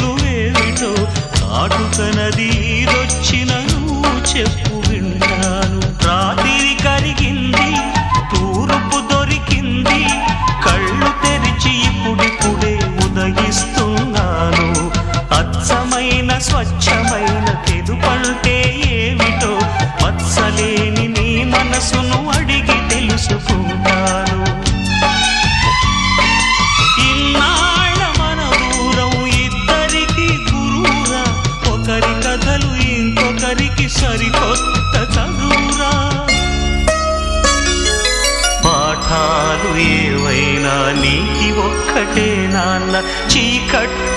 విలువేమిటో కాటుకనది రొచ్చినను చెప్పు వింటాను. రాత్రి కరిగింది, తూర్పు దొరికింది, కళ్ళు తెరిచి ఇప్పుడిప్పుడే ఉదయిస్తున్నాను. అచ్చమైన స్వచ్ఛమైన తెలుపంటే ఏమిటో మత్సలేని నీ మనసును అడిగి తెలుసుకుంటాను. ఇన్నాళ్ళ మన దూరం ఇద్దరికి గురువురా, ఒకరి కథలు ఇంకొకరికి సరికొత్త చదువురా. పాఠాలు ఏవైనా నీకి ఒక్కటే నాన్న, చీకట్టు